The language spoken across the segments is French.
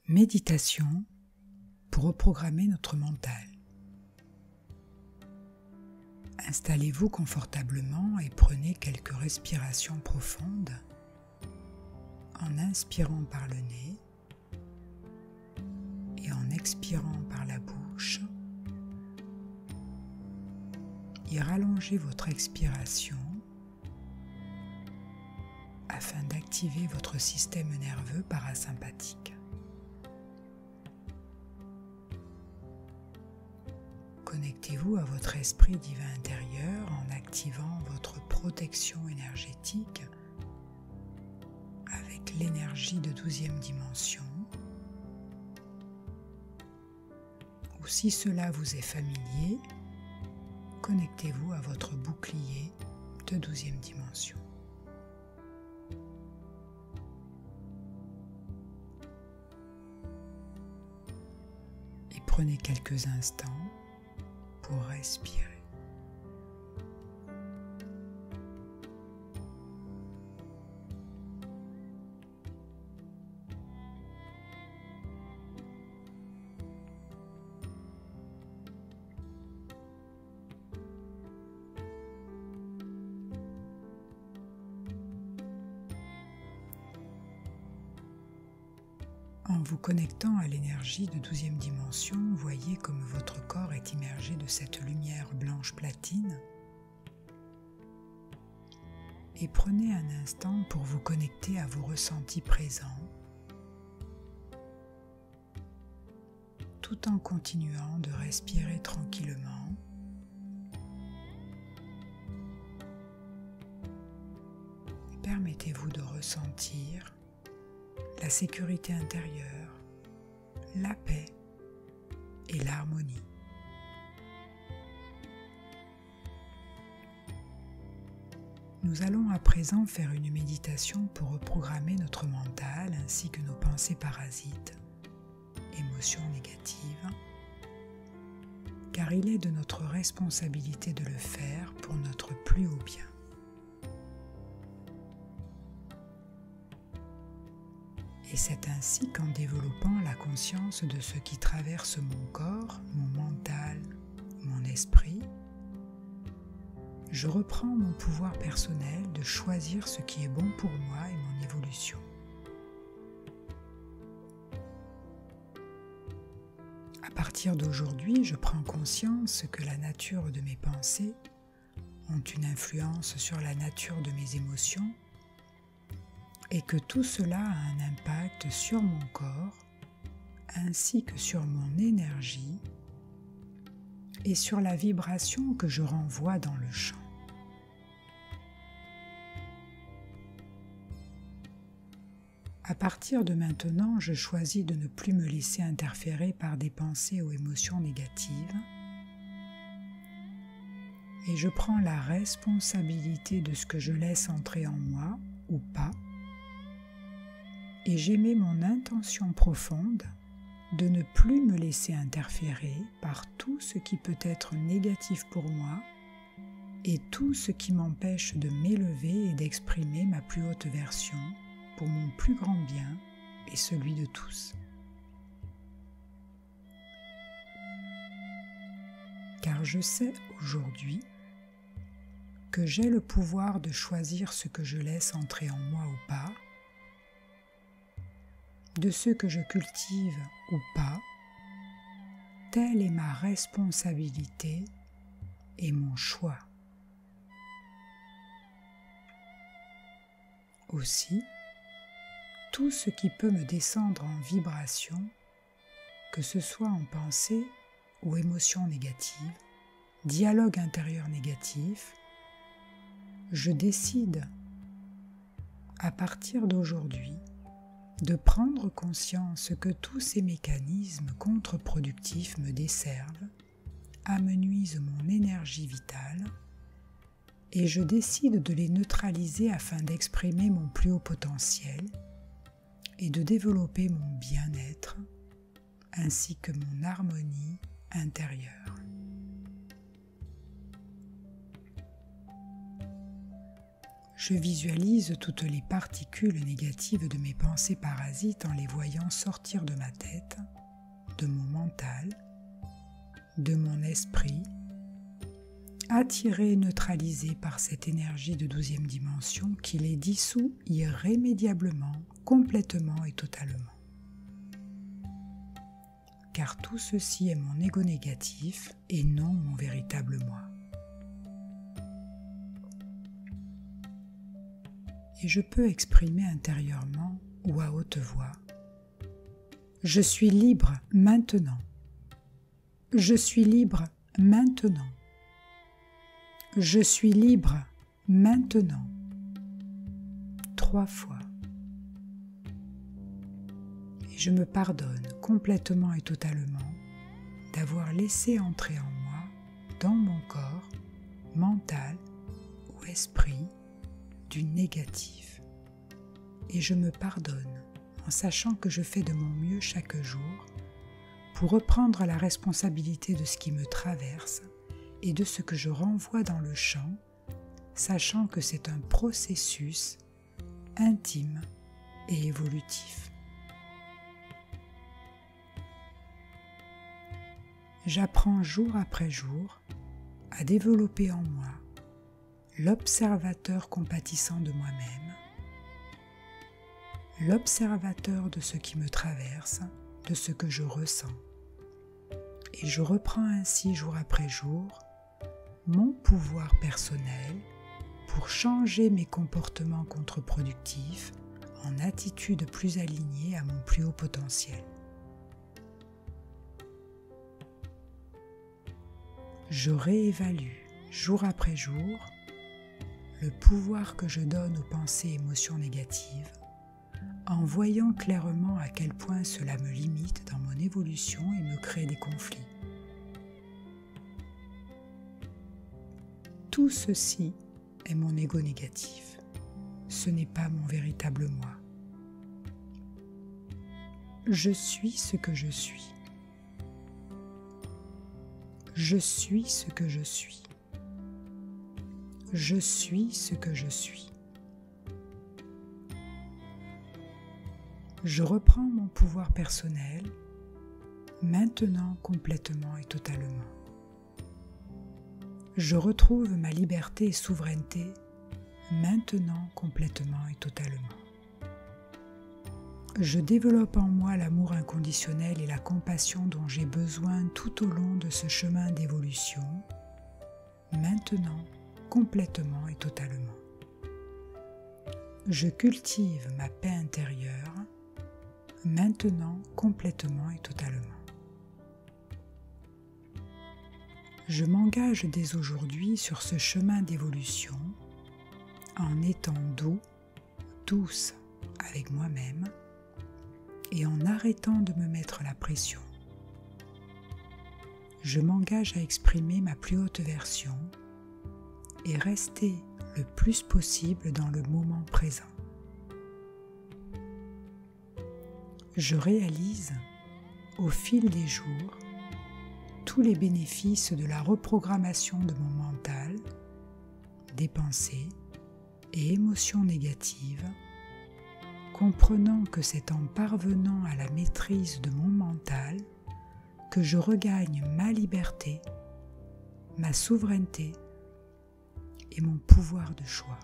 Méditation pour reprogrammer notre mental. Installez-vous confortablement et prenez quelques respirations profondes en inspirant par le nez et en expirant par la bouche. Et rallongez votre expiration afin d'activer votre système nerveux parasympathique. Connectez-vous à votre esprit divin intérieur en activant votre protection énergétique avec l'énergie de 12e dimension. Ou si cela vous est familier, connectez-vous à votre bouclier de 12e dimension. Et prenez quelques instants pour respirer. En vous connectant à l'énergie de 12e dimension, voyez comme votre corps est immergé de cette lumière blanche platine. Et prenez un instant pour vous connecter à vos ressentis présents, tout en continuant de respirer tranquillement. Permettez-vous de ressentir la sécurité intérieure, la paix et l'harmonie. Nous allons à présent faire une méditation pour reprogrammer notre mental ainsi que nos pensées parasites, émotions négatives, car il est de notre responsabilité de le faire pour notre plus haut bien. Et c'est ainsi qu'en développant la conscience de ce qui traverse mon corps, mon mental, mon esprit, je reprends mon pouvoir personnel de choisir ce qui est bon pour moi et mon évolution. À partir d'aujourd'hui, je prends conscience que la nature de mes pensées ont une influence sur la nature de mes émotions et que tout cela a un impact sur mon corps ainsi que sur mon énergie et sur la vibration que je renvoie dans le champ. À partir de maintenant, je choisis de ne plus me laisser interférer par des pensées ou émotions négatives et je prends la responsabilité de ce que je laisse entrer en moi ou pas. Et j'émets mon intention profonde de ne plus me laisser interférer par tout ce qui peut être négatif pour moi et tout ce qui m'empêche de m'élever et d'exprimer ma plus haute version pour mon plus grand bien et celui de tous. Car je sais aujourd'hui que j'ai le pouvoir de choisir ce que je laisse entrer en moi ou pas, de ce que je cultive ou pas, telle est ma responsabilité et mon choix. Aussi, tout ce qui peut me descendre en vibration, que ce soit en pensée ou émotion négative, dialogue intérieur négatif, je décide à partir d'aujourd'hui de prendre conscience que tous ces mécanismes contre-productifs me desservent, amenuisent mon énergie vitale et je décide de les neutraliser afin d'exprimer mon plus haut potentiel et de développer mon bien-être ainsi que mon harmonie intérieure. Je visualise toutes les particules négatives de mes pensées parasites en les voyant sortir de ma tête, de mon mental, de mon esprit, attirées et neutralisées par cette énergie de 12e dimension qui les dissout irrémédiablement, complètement et totalement. Car tout ceci est mon ego négatif et non mon véritable moi. Et je peux exprimer intérieurement ou à haute voix: je suis libre maintenant. Je suis libre maintenant. Je suis libre maintenant. 3 fois. Et je me pardonne complètement et totalement d'avoir laissé entrer en moi, dans mon corps, mental ou esprit, du négatif. Et je me pardonne en sachant que je fais de mon mieux chaque jour pour reprendre la responsabilité de ce qui me traverse et de ce que je renvoie dans le champ, sachant que c'est un processus intime et évolutif. J'apprends jour après jour à développer en moi l'observateur compatissant de moi-même, l'observateur de ce qui me traverse, de ce que je ressens. Et je reprends ainsi jour après jour mon pouvoir personnel pour changer mes comportements contre-productifs en attitudes plus alignées à mon plus haut potentiel. Je réévalue jour après jour le pouvoir que je donne aux pensées et émotions négatives en voyant clairement à quel point cela me limite dans mon évolution et me crée des conflits. Tout ceci est mon ego négatif. Ce n'est pas mon véritable moi. Je suis ce que je suis. Je suis ce que je suis. Je suis ce que je suis. Je reprends mon pouvoir personnel, maintenant complètement et totalement. Je retrouve ma liberté et souveraineté, maintenant complètement et totalement. Je développe en moi l'amour inconditionnel et la compassion dont j'ai besoin tout au long de ce chemin d'évolution, maintenant complètement et totalement. Je cultive ma paix intérieure, maintenant complètement et totalement. Je m'engage dès aujourd'hui sur ce chemin d'évolution en étant doux, douce avec moi-même et en arrêtant de me mettre la pression. Je m'engage à exprimer ma plus haute version et rester le plus possible dans le moment présent. Je réalise, au fil des jours, tous les bénéfices de la reprogrammation de mon mental, des pensées et émotions négatives, comprenant que c'est en parvenant à la maîtrise de mon mental que je regagne ma liberté, ma souveraineté et mon pouvoir de choix.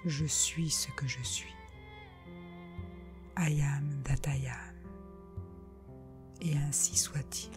Je suis ce que je suis. I am that I am. Et ainsi soit-il.